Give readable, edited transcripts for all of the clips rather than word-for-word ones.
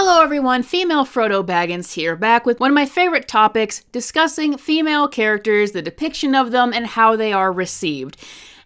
Hello everyone, Female Frodo Baggins here, back with one of my favorite topics, discussing female characters, the depiction of them, and how they are received.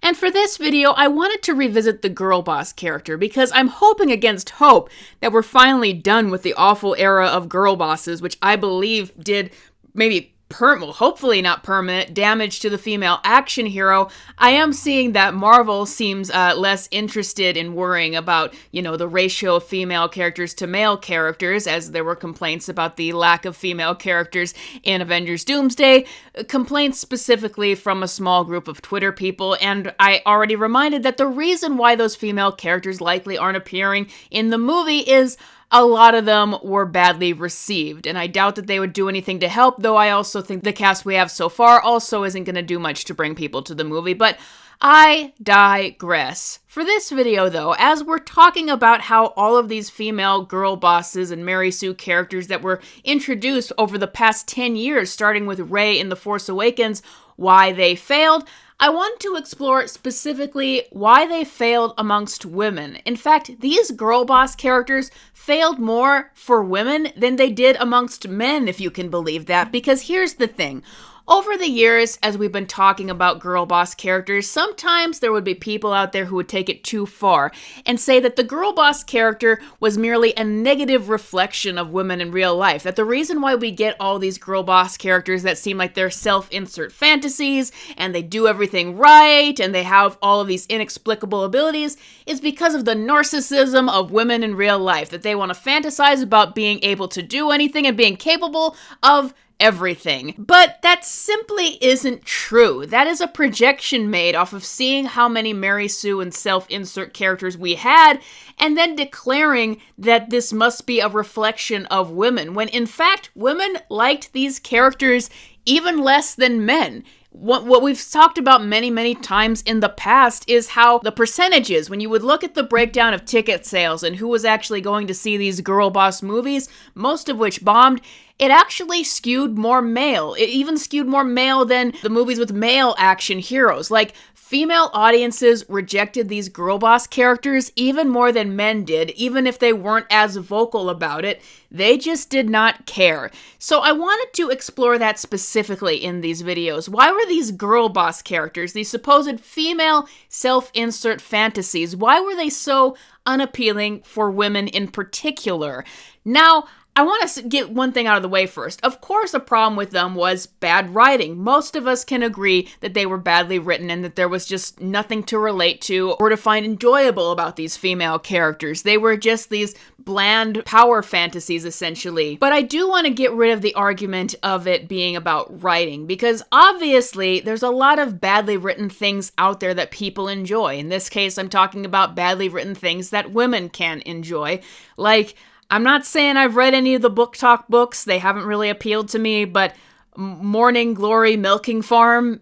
And for this video, I wanted to revisit the Girlboss character, because I'm hoping against hope that we're finally done with the awful era of Girlbosses, which I believe did maybe hopefully not permanent, damage to the female action hero. I am seeing that Marvel seems less interested in worrying about, the ratio of female characters to male characters, as there were complaints about the lack of female characters in Avengers Doomsday, complaints specifically from a small group of Twitter people, and I already reminded that the reason why those female characters likely aren't appearing in the movie is a lot of them were badly received, and I doubt that they would do anything to help, though I also think the cast we have so far also isn't going to do much to bring people to the movie, but I digress. For this video, though, as we're talking about how all of these female girl bosses and Mary Sue characters that were introduced over the past 10 years, starting with Rey in The Force Awakens, why they failed, I want to explore specifically why they failed amongst women. In fact, these girl boss characters failed more for women than they did amongst men, if you can believe that, because here's the thing. Over the years, as we've been talking about girl boss characters, sometimes there would be people out there who would take it too far and say that the girl boss character was merely a negative reflection of women in real life. That the reason why we get all these girl boss characters that seem like they're self-insert fantasies and they do everything right and they have all of these inexplicable abilities is because of the narcissism of women in real life. That they want to fantasize about being able to do anything and being capable of everything. But that simply isn't true. That is a projection made off of seeing how many Mary Sue and self-insert characters we had, and then declaring that this must be a reflection of women, when in fact, women liked these characters even less than men. What we've talked about many times in the past is how the percentages, when you would look at the breakdown of ticket sales and who was actually going to see these girl boss movies, most of which bombed, it actually skewed more male. It even skewed more male than the movies with male action heroes. Like, female audiences rejected these girl boss characters even more than men did, even if they weren't as vocal about it. They just did not care. So I wanted to explore that specifically in these videos. Why were these girl boss characters, these supposed female self-insert fantasies, why were they so unappealing for women in particular? Now, I want to get one thing out of the way first. Of course, a problem with them was bad writing. Most of us can agree that they were badly written and that there was just nothing to relate to or to find enjoyable about these female characters. They were just these bland power fantasies, essentially. But I do want to get rid of the argument of it being about writing, because obviously there's a lot of badly written things out there that people enjoy. In this case, I'm talking about badly written things that women can enjoy, like, I'm not saying I've read any of the Book Talk books. They haven't really appealed to me, but Morning Glory Milking Farm,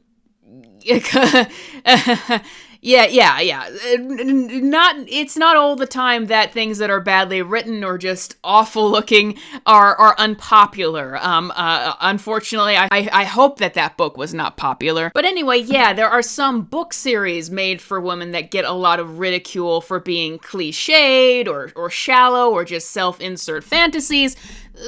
It's not all the time that things that are badly written or just awful looking are unpopular. Unfortunately, I hope that book was not popular. But anyway, yeah, there are some book series made for women that get a lot of ridicule for being cliched or shallow or just self-insert fantasies.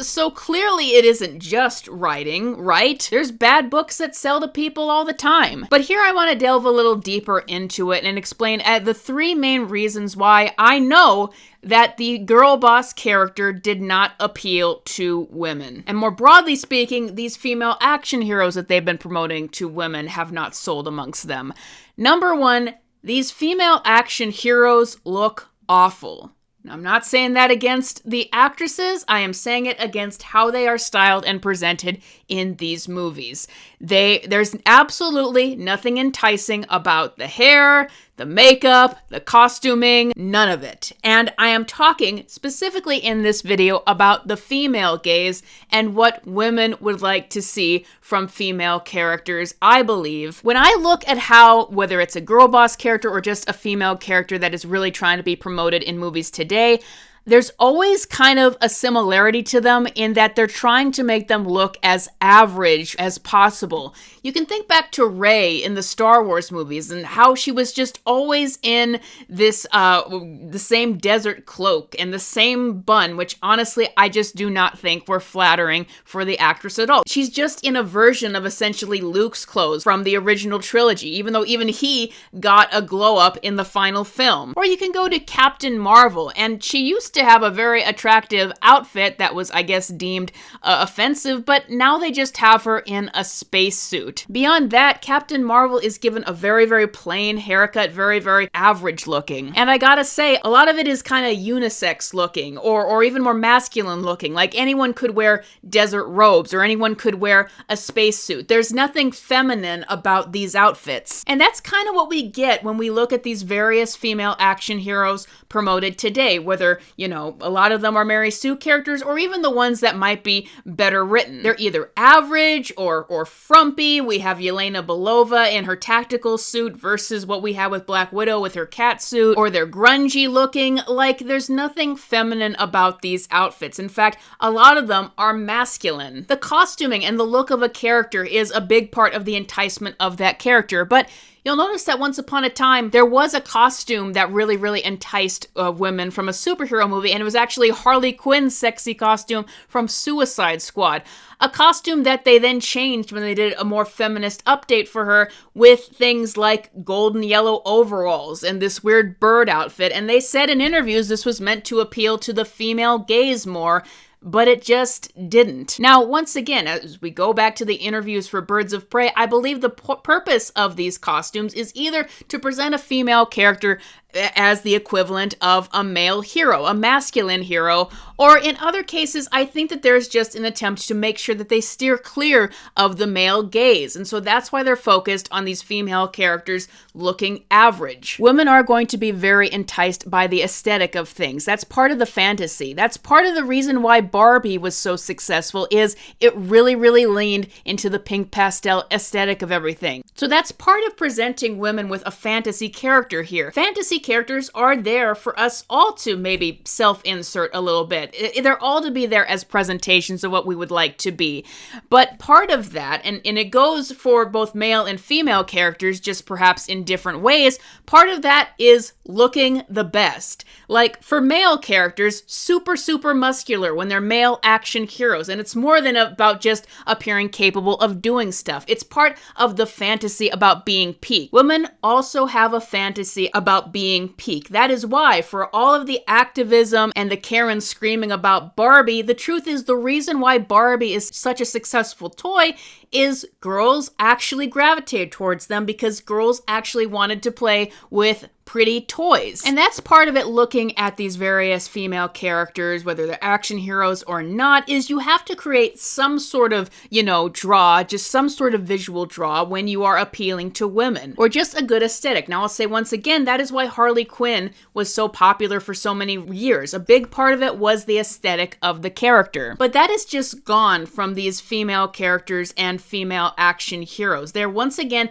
So clearly it isn't just writing, right? There's bad books that sell to people all the time. But here I want to delve a little deeper into it and explain the three main reasons why I know that the girl boss character did not appeal to women. And more broadly speaking, these female action heroes that they've been promoting to women have not sold amongst them. Number one, these female action heroes look awful. I'm not saying that against the actresses, I am saying it against how they are styled and presented in these movies. There's absolutely nothing enticing about the hair, the makeup, the costuming, none of it. And I am talking specifically in this video about the female gaze and what women would like to see from female characters, I believe. When I look at how, whether it's a girl boss character or just a female character that is really trying to be promoted in movies today, there's always kind of a similarity to them in that they're trying to make them look as average as possible. You can think back to Rey in the Star Wars movies and how she was just always in this, the same desert cloak and the same bun, which honestly, I just do not think were flattering for the actress at all. She's just in a version of essentially Luke's clothes from the original trilogy, even though even he got a glow up in the final film. Or you can go to Captain Marvel, and she used to have a very attractive outfit that was, I guess, deemed offensive, but now they just have her in a spacesuit. Beyond that, Captain Marvel is given a very, very plain haircut, very, very average looking. And I gotta say, a lot of it is kind of unisex looking, or even more masculine looking. Like anyone could wear desert robes, or anyone could wear a spacesuit. There's nothing feminine about these outfits. And that's kind of what we get when we look at these various female action heroes promoted today, whether, you know, a lot of them are Mary Sue characters, or even the ones that might be better written. They're either average or frumpy. We have Yelena Belova in her tactical suit versus what we have with Black Widow with her cat suit, or they're grungy looking. Like, there's nothing feminine about these outfits. In fact, a lot of them are masculine. The costuming and the look of a character is a big part of the enticement of that character, but you'll notice that once upon a time, there was a costume that really, really enticed women from a superhero movie, and it was actually Harley Quinn's sexy costume from Suicide Squad. A costume that they then changed when they did a more feminist update for her with things like golden yellow overalls and this weird bird outfit, and they said in interviews this was meant to appeal to the female gaze more, but it just didn't. Now, once again, as we go back to the interviews for Birds of Prey, I believe the purpose of these costumes is either to present a female character as the equivalent of a male hero, a masculine hero, or in other cases, I think that there's just an attempt to make sure that they steer clear of the male gaze, and so that's why they're focused on these female characters looking average. Women are going to be very enticed by the aesthetic of things. That's part of the fantasy. That's part of the reason why Barbie was so successful, is it really, really leaned into the pink pastel aesthetic of everything. So that's part of presenting women with a fantasy character here. Fantasy characters are there for us all to maybe self-insert a little bit. They're all to be there as presentations of what we would like to be. But part of that, and it goes for both male and female characters, just perhaps in different ways, part of that is looking the best. Like, for male characters, super, super muscular when they're male action heroes, and it's more than about just appearing capable of doing stuff. It's part of the fantasy about being peak. Women also have a fantasy about being peak. That is why, for all of the activism and the Karen screaming about Barbie, the truth is the reason why Barbie is such a successful toy is girls actually gravitated towards them because girls actually wanted to play with pretty toys. And that's part of it, looking at these various female characters, whether they're action heroes or not, is you have to create some sort of, draw, just some sort of visual draw when you are appealing to women, or just a good aesthetic. Now, I'll say once again, that is why Harley Quinn was so popular for so many years. A big part of it was the aesthetic of the character. But that is just gone from these female characters and female action heroes. They're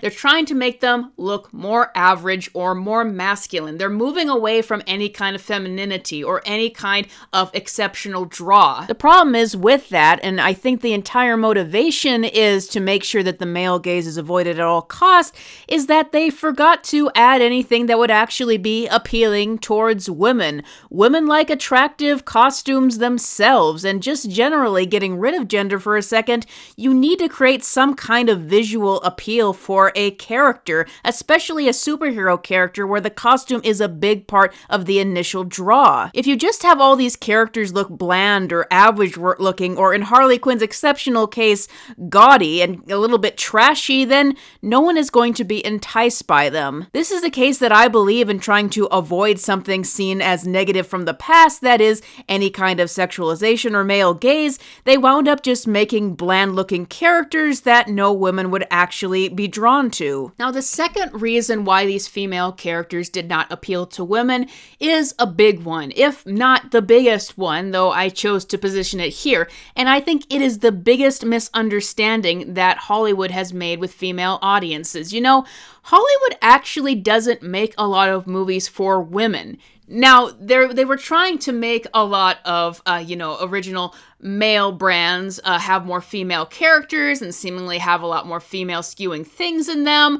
trying to make them look more average or more masculine. They're moving away from any kind of femininity or any kind of exceptional draw. The problem is with that, and I think the entire motivation is to make sure that the male gaze is avoided at all costs, is that they forgot to add anything that would actually be appealing towards women. Women like attractive costumes themselves, and just generally getting rid of gender for a second, you need to create some kind of visual appeal for a character, especially a superhero character where the costume is a big part of the initial draw. If you just have all these characters look bland or average looking, or in Harley Quinn's exceptional case, gaudy and a little bit trashy, then no one is going to be enticed by them. This is a case that I believe in trying to avoid something seen as negative from the past, that is, any kind of sexualization or male gaze. They wound up just making bland looking characters that no women would actually be drawn to. Now, the second reason why these female characters did not appeal to women is a big one, if not the biggest one, though I chose to position it here, and I think it is the biggest misunderstanding that Hollywood has made with female audiences. Hollywood actually doesn't make a lot of movies for women. Now, they were trying to make a lot of, original male brands have more female characters and seemingly have a lot more female skewing things in them.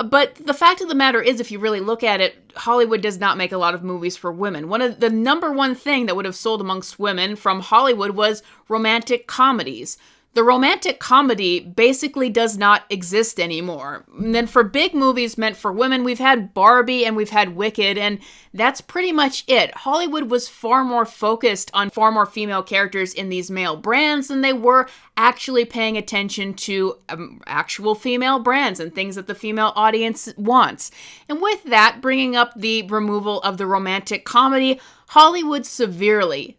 But the fact of the matter is, if you really look at it, Hollywood does not make a lot of movies for women. One of the number one thing that would have sold amongst women from Hollywood was romantic comedies. The romantic comedy basically does not exist anymore. And then for big movies meant for women, we've had Barbie and we've had Wicked, and that's pretty much it. Hollywood was far more focused on far more female characters in these male brands than they were actually paying attention to actual female brands and things that the female audience wants. And with that, bringing up the removal of the romantic comedy, Hollywood severely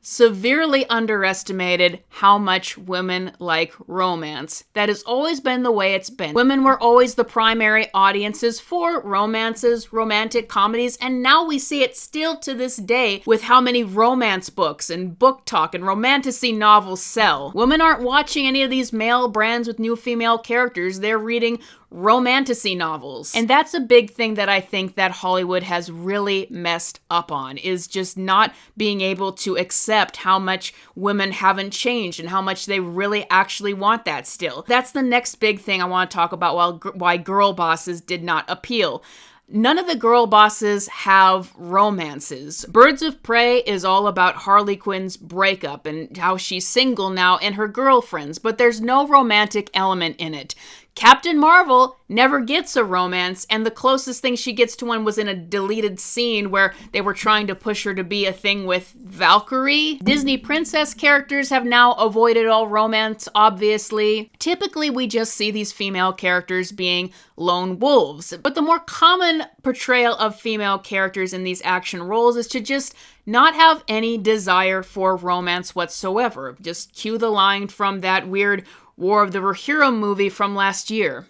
underestimated how much women like romance. That has always been the way it's been. Women were always the primary audiences for romances, romantic comedies, and now we see it still to this day with how many romance books and book talk and romantasy novels sell. Women aren't watching any of these male brands with new female characters. They're reading romantasy novels. And that's a big thing that I think that Hollywood has really messed up on, is just not being able to accept how much women haven't changed and how much they really actually want that still. That's the next big thing I want to talk about why girl bosses did not appeal. None of the girl bosses have romances. Birds of Prey is all about Harley Quinn's breakup and how she's single now and her girlfriends, but there's no romantic element in it. Captain Marvel never gets a romance, and the closest thing she gets to one was in a deleted scene where they were trying to push her to be a thing with Valkyrie. Disney princess characters have now avoided all romance, obviously. Typically, we just see these female characters being lone wolves, but the more common portrayal of female characters in these action roles is to just not have any desire for romance whatsoever. Just cue the line from that weird War of the Rohirrim movie from last year.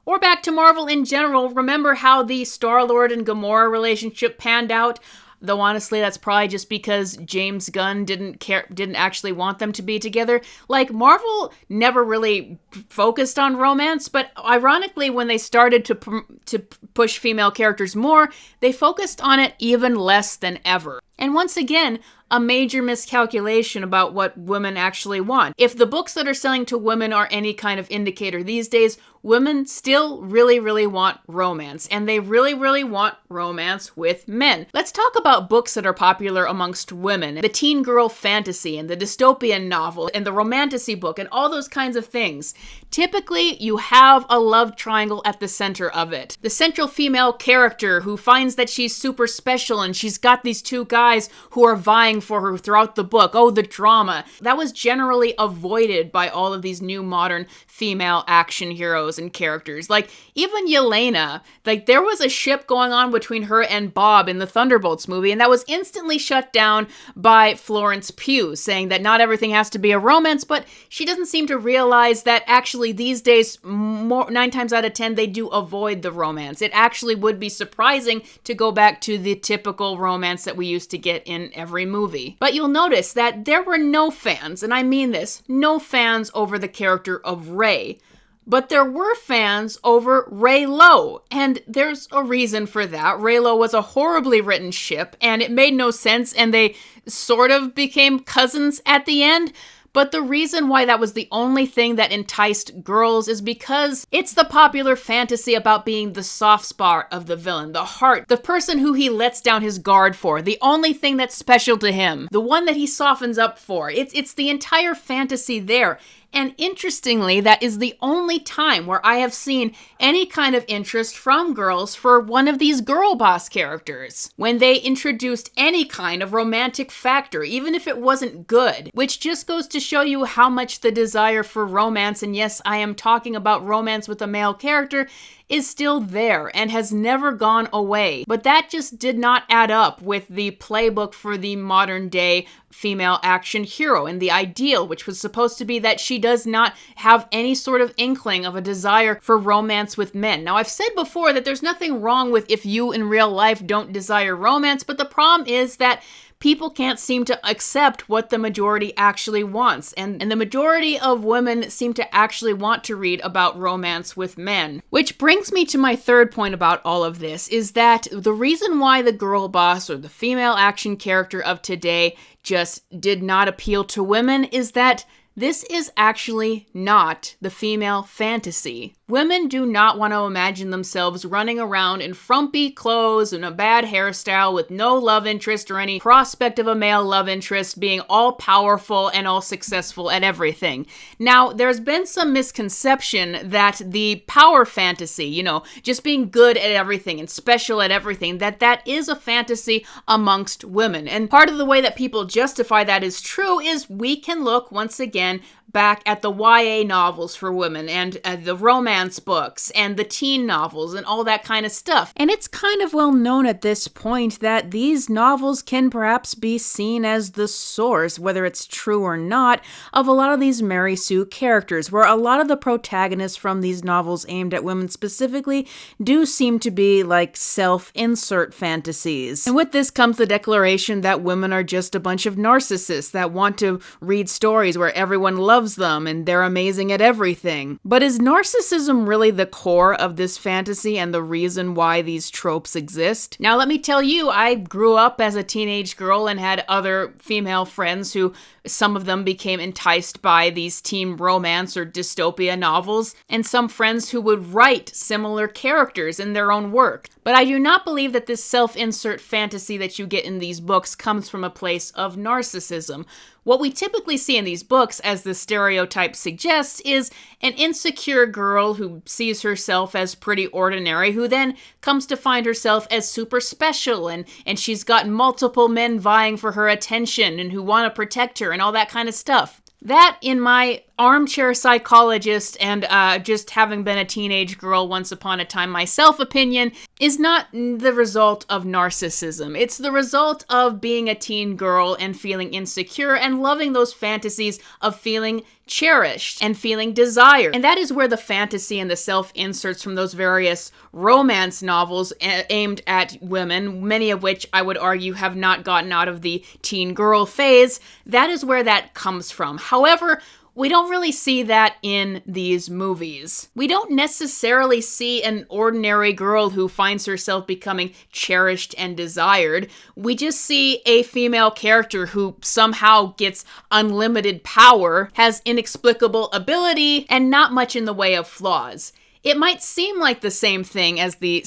Or back to Marvel in general, remember how the Star-Lord and Gamora relationship panned out? Though honestly, that's probably just because James Gunn didn't actually want them to be together. Like, Marvel never really focused on romance, but ironically, when they started to push female characters more, they focused on it even less than ever. And once again, a major miscalculation about what women actually want. If the books that are selling to women are any kind of indicator these days, women still really want romance, and they really want romance with men. Let's talk about books that are popular amongst women. The teen girl fantasy and the dystopian novel and the romantasy book and all those kinds of things. Typically, you have a love triangle at the center of it. The central female character who finds that she's super special and she's got these two guys who are vying for her throughout the book. Oh, the drama. That was generally avoided by all of these new modern female action heroes and characters. Like, even Yelena, like, there was a ship going on between her and Bob in the Thunderbolts movie, and that was instantly shut down by Florence Pugh, saying that not everything has to be a romance, but she doesn't seem to realize that actually these days, 9 times out of 10, they do avoid the romance. It actually would be surprising to go back to the typical romance that we used to get in every movie. But you'll notice that there were no fans, and I mean this, no fans over the character of Rey. But there were fans over Reylo, and there's a reason for that. Reylo was a horribly written ship, and it made no sense, and they sort of became cousins at the end. But the reason why that was the only thing that enticed girls is because it's the popular fantasy about being the soft spot of the villain, the heart, the person who he lets down his guard for, the only thing that's special to him, the one that he softens up for. It's the entire fantasy there. And interestingly, that is the only time where I have seen any kind of interest from girls for one of these girl boss characters. When they introduced any kind of romantic factor, even if it wasn't good, which just goes to show you how much the desire for romance, and yes, I am talking about romance with a male character, is still there and has never gone away. But that just did not add up with the playbook for the modern day female action hero and the ideal, which was supposed to be that she does not have any sort of inkling of a desire for romance with men. Now, I've said before that there's nothing wrong with if you in real life don't desire romance, but the problem is that people can't seem to accept what the majority actually wants. And the majority of women seem to actually want to read about romance with men. Which brings me to my third point about all of this, is that the reason why the girl boss or the female action character of today just did not appeal to women is that this is actually not the female fantasy. Women do not want to imagine themselves running around in frumpy clothes and a bad hairstyle with no love interest or any prospect of a male love interest, being all powerful and all successful at everything. Now, there's been some misconception that the power fantasy, just being good at everything and special at everything, that is a fantasy amongst women. And part of the way that people justify that is true is we can look once again back at the YA novels for women and the romance books and the teen novels and all that kind of stuff. And it's kind of well known at this point that these novels can perhaps be seen as the source, whether it's true or not, of a lot of these Mary Sue characters, where a lot of the protagonists from these novels aimed at women specifically do seem to be like self-insert fantasies. And with this comes the declaration that women are just a bunch of narcissists that want to read stories where everyone loves them and they're amazing at everything. But is narcissism really the core of this fantasy and the reason why these tropes exist? Now, let me tell you, I grew up as a teenage girl and had other female friends who some of them became enticed by these teen romance or dystopia novels, and some friends who would write similar characters in their own work. But I do not believe that this self-insert fantasy that you get in these books comes from a place of narcissism. What we typically see in these books, as the stereotype suggests, is an insecure girl who sees herself as pretty ordinary, who then comes to find herself as super special, and she's got multiple men vying for her attention and who want to protect her and all that kind of stuff. That, in my armchair psychologist and just having been a teenage girl once upon a time myself opinion, is not the result of narcissism. It's the result of being a teen girl and feeling insecure and loving those fantasies of feeling cherished and feeling desired. And that is where the fantasy and the self-inserts from those various romance novels aimed at women, many of which I would argue have not gotten out of the teen girl phase, that is where that comes from. However, we don't really see that in these movies. We don't necessarily see an ordinary girl who finds herself becoming cherished and desired. We just see a female character who somehow gets unlimited power, has inexplicable ability, and not much in the way of flaws. It might seem like the same thing as the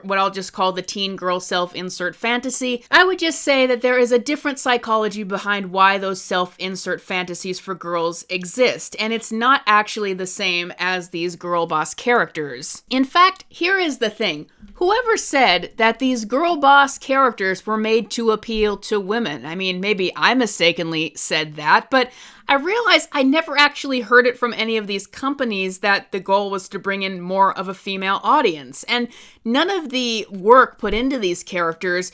what I'll just call the teen girl self-insert fantasy. I would just say that there is a different psychology behind why those self-insert fantasies for girls exist, and it's not actually the same as these girl boss characters. In fact, here is the thing. Whoever said that these girl boss characters were made to appeal to women? I mean, maybe I mistakenly said that, but I realized I never actually heard it from any of these companies that the goal was to bring in more of a female audience. And none of the work put into these characters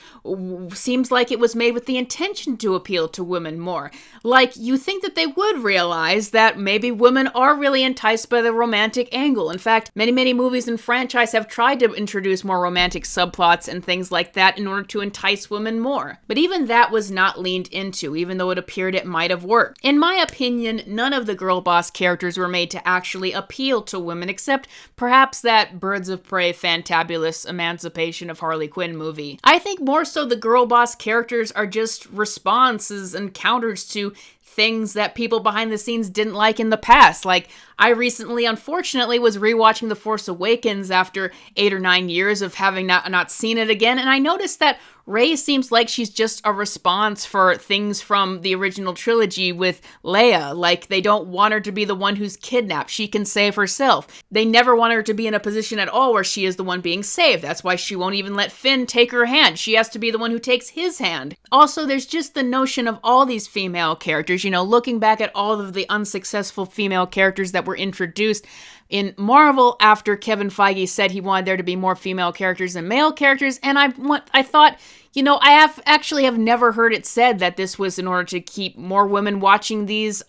seems like it was made with the intention to appeal to women more. Like, you think that they would realize that maybe women are really enticed by the romantic angle. In fact, many movies and franchise have tried to introduce more romantic subplots and things like that in order to entice women more. But even that was not leaned into, even though it appeared it might have worked. In my opinion, none of the girl boss characters were made to actually appeal to women, except perhaps that Birds of Prey fantabulous emancipation of Harley Quinn movie. I think more so the girl boss characters are just responses and counters to things that people behind the scenes didn't like in the past. Like, I recently, unfortunately, was rewatching The Force Awakens after 8 or 9 years of having not seen it again, and I noticed that Rey seems like she's just a response for things from the original trilogy with Leia. Like, they don't want her to be the one who's kidnapped. She can save herself. They never want her to be in a position at all where she is the one being saved. That's why she won't even let Finn take her hand. She has to be the one who takes his hand. Also, there's just the notion of all these female characters, looking back at all of the unsuccessful female characters that were introduced in Marvel after Kevin Feige said he wanted there to be more female characters than male characters, and I thought, You know, I have never heard it said that this was in order to keep more women watching these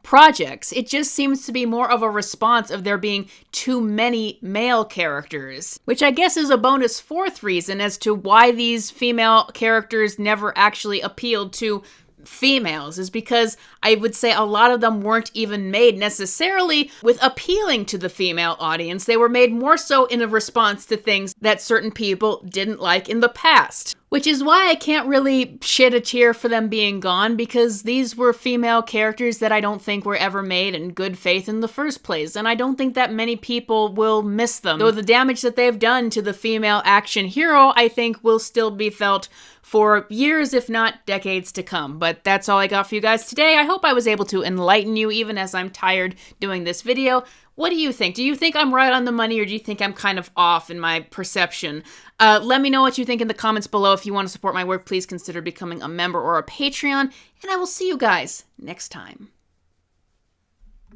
projects. It just seems to be more of a response of there being too many male characters, which I guess is a bonus fourth reason as to why these female characters never actually appealed to females, is because I would say a lot of them weren't even made necessarily with appealing to the female audience. They were made more so in a response to things that certain people didn't like in the past. Which is why I can't really shed a tear for them being gone, because these were female characters that I don't think were ever made in good faith in the first place, and I don't think that many people will miss them. Though the damage that they've done to the female action hero, I think, will still be felt for years, if not decades to come. But that's all I got for you guys today. I hope I was able to enlighten you, even as I'm tired doing this video. What do you think? Do you think I'm right on the money, or do you think I'm kind of off in my perception? Let me know what you think in the comments below. If you want to support my work, please consider becoming a member or a Patreon, and I will see you guys next time.